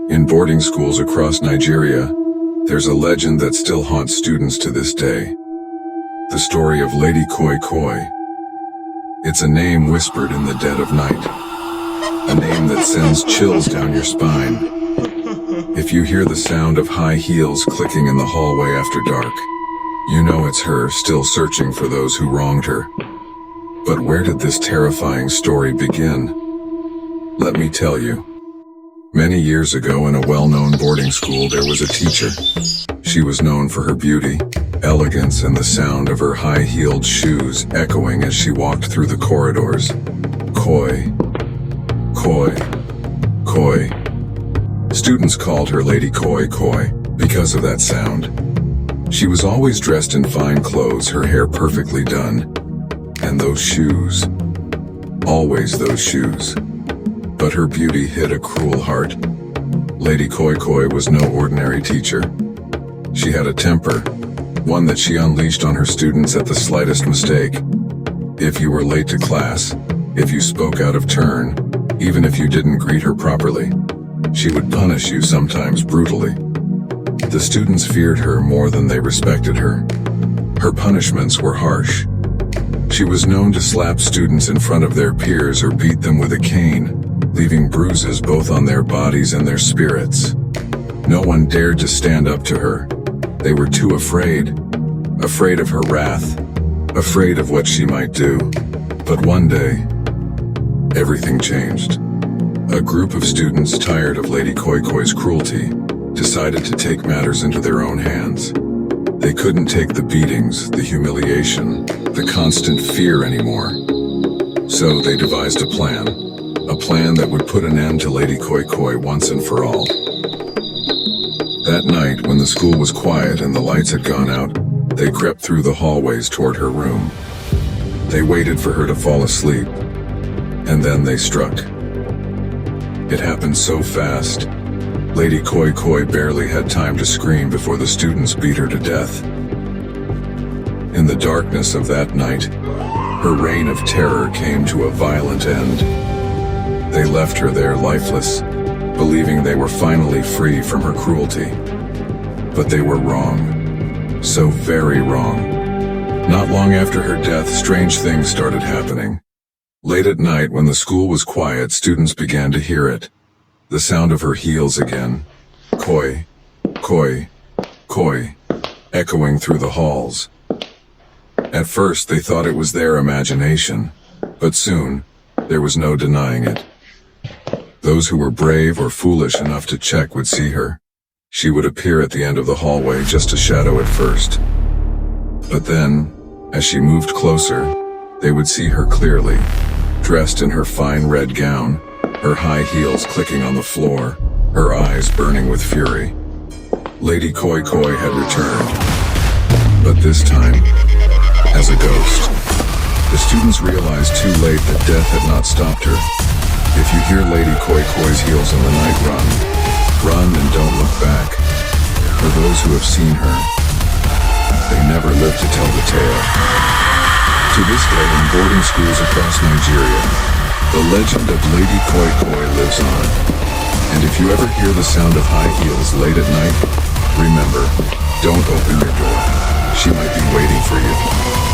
In boarding schools across Nigeria, there's a legend that still haunts students to this day. The story of Lady Koi Koi. It's a name whispered in the dead of night. A name that sends chills down your spine. If you hear the sound of high heels clicking in the hallway after dark, you know it's her still searching for those who wronged her. But where did this terrifying story begin? Let me tell you. Many years ago in a well-known boarding school there was a teacher. She was known for her beauty, elegance, and the sound of her high-heeled shoes echoing as she walked through the corridors. Koi, Koi, Koi. Students called her Lady Koi Koi because of that sound. She was always dressed in fine clothes, her hair perfectly done. And those shoes. Always those shoes. But her beauty hit a cruel heart. Lady Koi Koi was no ordinary teacher. She had a temper, one that she unleashed on her students at the slightest mistake. If you were late to class, if you spoke out of turn, even if you didn't greet her properly, she would punish you, sometimes brutally. The students feared her more than they respected her. Her punishments were harsh. She was known to slap students in front of their peers or beat them with a cane, leaving bruises both on their bodies and their spirits. No one dared to stand up to her. They were too afraid. Afraid of her wrath. Afraid of what she might do. But one day, everything changed. A group of students, tired of Lady Koi Koi's cruelty, decided to take matters into their own hands. They couldn't take the beatings, the humiliation, the constant fear anymore. So they devised a plan that would put an end to Lady Koi Koi once and for all. That night, when the school was quiet and the lights had gone out, they crept through the hallways toward her room. They waited for her to fall asleep, and then they struck. It happened so fast. Lady Koi Koi barely had time to scream before the students beat her to death. In the darkness of that night, her reign of terror came to a violent end. They left her there lifeless, believing they were finally free from her cruelty. But they were wrong. So very wrong. Not long after her death, strange things started happening. Late at night, when the school was quiet, students began to hear it. The sound of her heels again. Koi, Koi, Koi, echoing through the halls. At first, they thought it was their imagination, but soon, there was no denying it. Those who were brave or foolish enough to check would see her. She would appear at the end of the hallway, just a shadow at first. But then, as she moved closer, they would see her clearly, dressed in her fine red gown, her high heels clicking on the floor, her eyes burning with fury. Lady Koi Koi had returned, but this time, as a ghost. The students realized too late that death had not stopped her. If you hear Lady Koi Koi's heels in the night, run. Run and don't look back. For those who have seen her, they never live to tell the tale. To this day, in boarding schools across Nigeria, the legend of Lady Koi Koi lives on. And if you ever hear the sound of high heels late at night, remember, don't open your door. She might be waiting for you.